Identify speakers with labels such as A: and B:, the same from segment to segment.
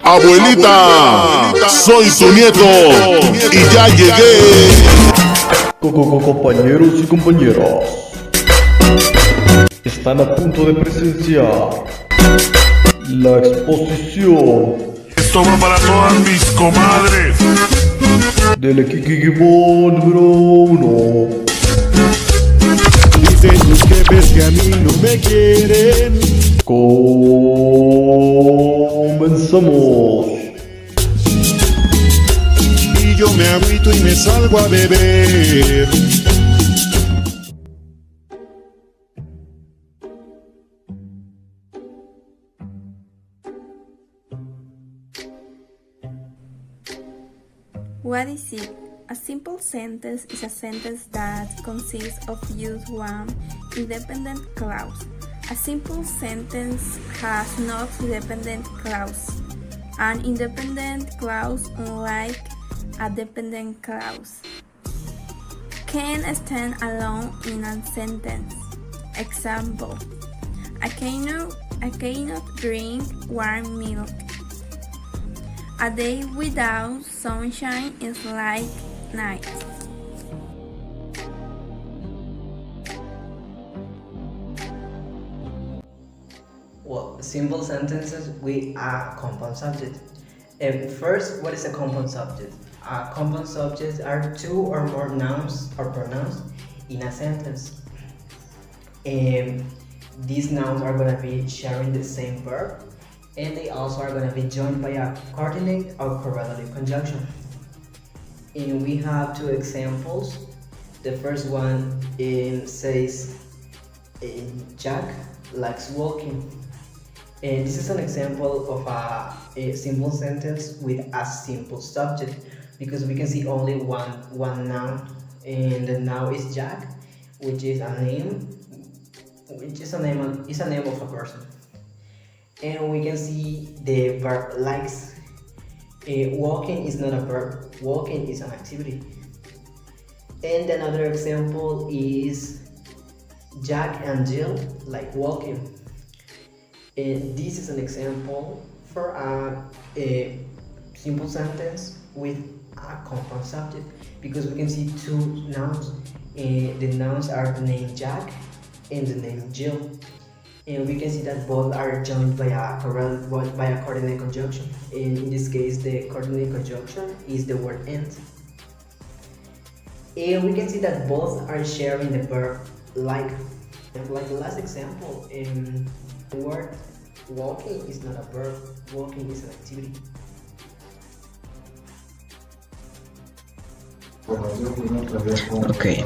A: Abuelita, soy tu nieto y ya llegué.
B: Compañeros y compañeras, están a punto de presenciar la exposición
A: Esto va para todas mis comadres
B: del equipo número 1.
C: Dicen tus jefes que a mí no me quieren.
B: Comenzamos.
C: Y yo me agüito y me salgo a beber.
D: What is it? A simple sentence is a sentence that consists of just one independent clause. A simple sentence has no dependent clause. An independent clause, unlike a dependent clause, can stand alone in a sentence. Example: I cannot drink warm milk. A day without sunshine is like night.
E: Well, simple sentences with a compound subject. First, what is a compound subject? Compound subjects are two or more nouns or pronouns in a sentence. These nouns are going to be sharing the same verb, and they also are going to be joined by a coordinate or correlative conjunction. And we have two examples. The first one says Jack likes walking. And this is an example of a simple sentence with a simple subject, because we can see only one noun, and the noun is Jack, which is a name of a person. And we can see the verb likes. Walking is not a verb, walking is an activity. And another example is Jack and Jill like walking. And this is an example for a simple sentence with a compound subject, because we can see two nouns. The nouns are the name Jack and the name Jill. And we can see that both are joined by a coordinate conjunction. And in this case, the coordinate conjunction is the word and. And we can see that both are sharing the verb like. Like the last example, the word walking is not a verb, walking is an activity.
F: Okay,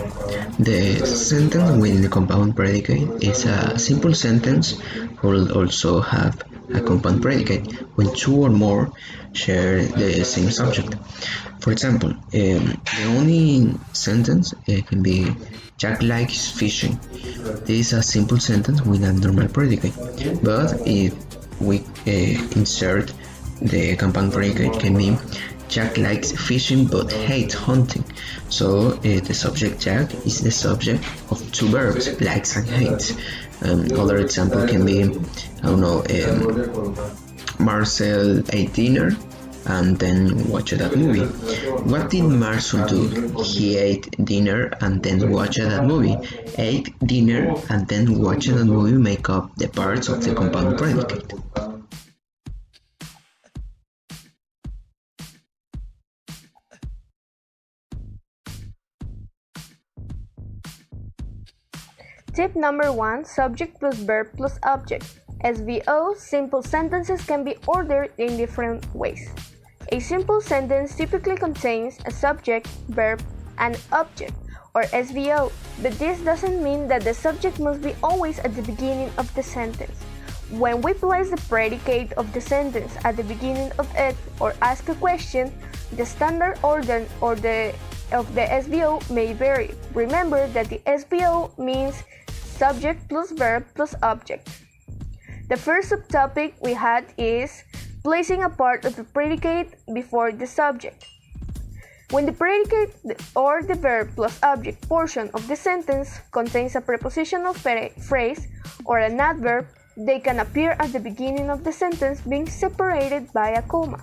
F: the sentence with the compound predicate is a simple sentence will also have a compound predicate when two or more share the same subject. For example, the only sentence can be Jack likes fishing. This is a simple sentence with a normal predicate, but if we insert the compound predicate, can be Jack likes fishing but hates hunting. So the subject Jack is the subject of two verbs, likes and hates. Other example can be, I don't know, Marcel ate dinner and then watched that movie. What did Marcel do? He ate dinner and then watched that movie. Ate dinner and then watched that movie make up the parts of the compound predicate.
G: Tip number 1: subject plus verb plus object. SVO simple sentences can be ordered in different ways. A simple sentence typically contains a subject, verb, and object, or SVO, but this doesn't mean that the subject must be always at the beginning of the sentence. When we place the predicate of the sentence at the beginning of it or ask a question, the standard order of the SVO may vary. Remember that the SVO means subject plus verb plus object. The first subtopic we had is placing a part of the predicate before the subject. When the predicate or the verb plus object portion of the sentence contains a prepositional phrase or an adverb, They can appear at the beginning of the sentence being separated by a comma.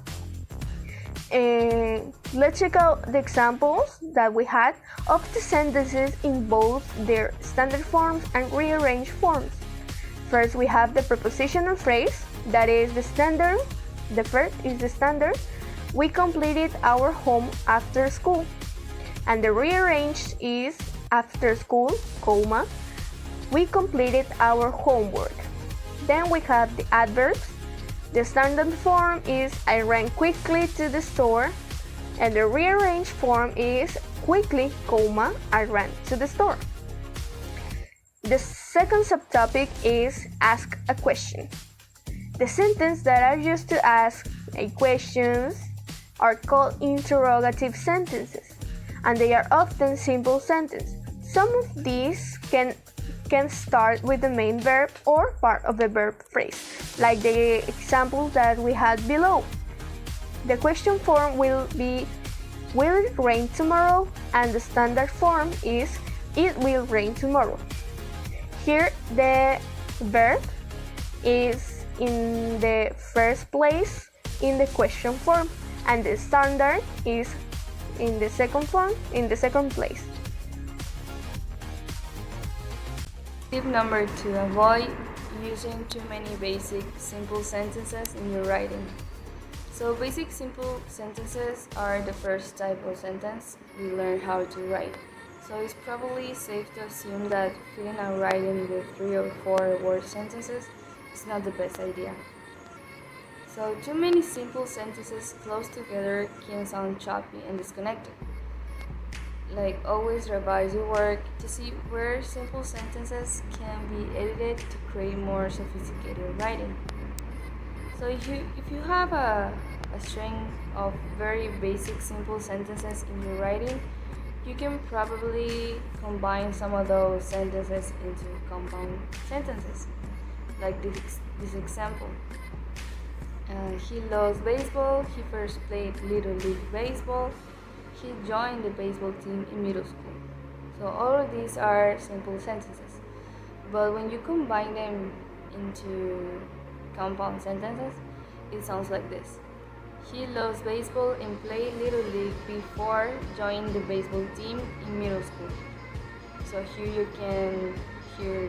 G: Let's check out the examples that we had of the sentences in both their standard forms and rearranged forms. First, we have the prepositional phrase, that is the standard. The first is the standard. We completed our home after school. And the rearranged is after school, comma, we completed our homework. Then we have the adverbs. The standard form is I ran quickly to the store, and the rearranged form is quickly, comma, I ran to the store. The second subtopic is ask a question. The sentences that are used to ask a questions are called interrogative sentences, and they are often simple sentences. Some of these can start with the main verb or part of the verb phrase, like the examples that we had below. The question form will be, will it rain tomorrow? And the standard form is, it will rain tomorrow. Here the verb is in the first place in the question form, and the standard is in the second form, in the second place.
H: Tip number 2, avoid using too many basic simple sentences in your writing. So basic simple sentences are the first type of sentence we learn how to write. So it's probably safe to assume that filling out writing with 3 or 4 word sentences is not the best idea. So too many simple sentences close together can sound choppy and disconnected. Like, always revise your work to see where simple sentences can be edited to create more sophisticated writing. So if you have a string of very basic simple sentences in your writing, you can probably combine some of those sentences into compound sentences, like this example. He loves baseball. He first played Little League Baseball. He joined the baseball team in middle school. So all of these are simple sentences. But when you combine them into compound sentences, it sounds like this. He loves baseball and played Little League before joining the baseball team in middle school. So here you can hear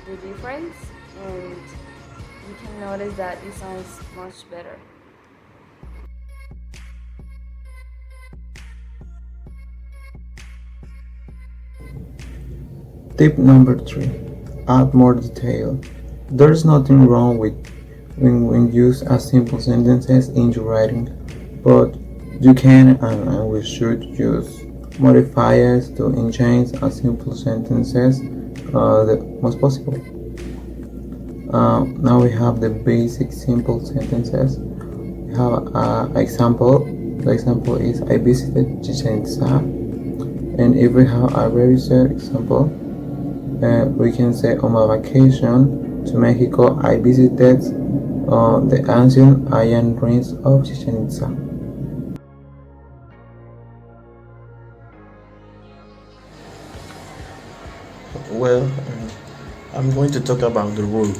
H: the difference, and you can notice that it sounds much better.
I: Tip number 3. Add more detail. There's nothing wrong with when you use as simple sentences in your writing, but you can and we should use modifiers to enhance as simple sentences the most possible. Now we have the basic simple sentences. We have an example. The example is I visited Chichen Itza. And if we have a very short example, we can say on my vacation to Mexico, I visited the ancient Mayan ruins of Chichen Itza.
J: Well, I'm going to talk about the rule.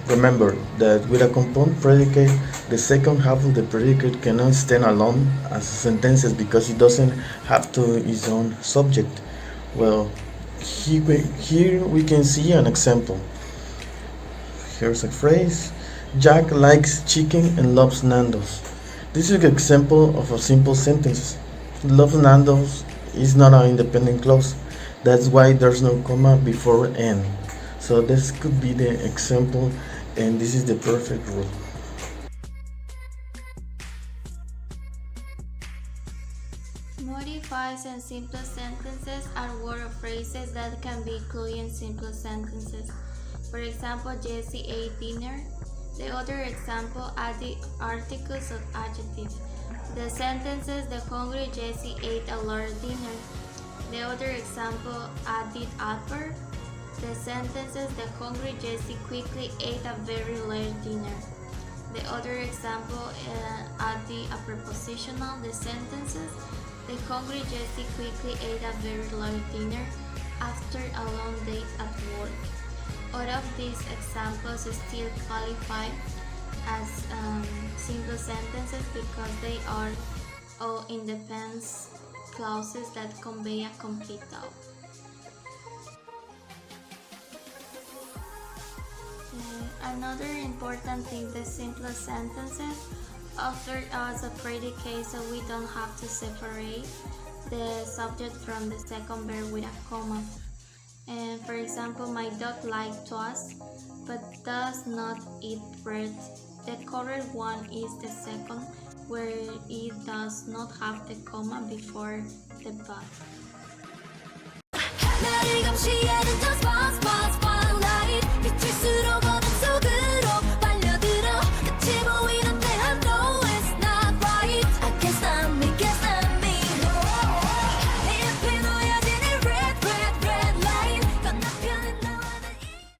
J: Remember that with a compound predicate, the second half of the predicate cannot stand alone as sentences because it doesn't have to its own subject. Well, here we can see an example. Here's a phrase: Jack likes chicken and loves Nando's. This is an example of a simple sentence. Loves Nando's is not an independent clause. That's why there's no comma before N. So this could be the example, and this is the perfect rule.
K: Modifies and simple sentences are word or phrases that can be included in simple sentences. For example, Jesse ate dinner. The other example, add the articles of adjective. The sentences, the hungry Jesse ate a large dinner. The other example, add the adverb. The sentences, the hungry Jesse quickly ate a very large dinner. The other example, add the prepositional. The sentences, the hungry Jesse quickly ate a very large dinner after a long day at work. All of these examples still qualify as simple sentences because they are all independent clauses that convey a complete thought. Another important thing, the simple sentences offer us a predicate so we don't have to separate the subject from the second verb with a comma. And for example, my dog likes toast but does not eat bread. The correct one is the second, where it does not have the comma before the but.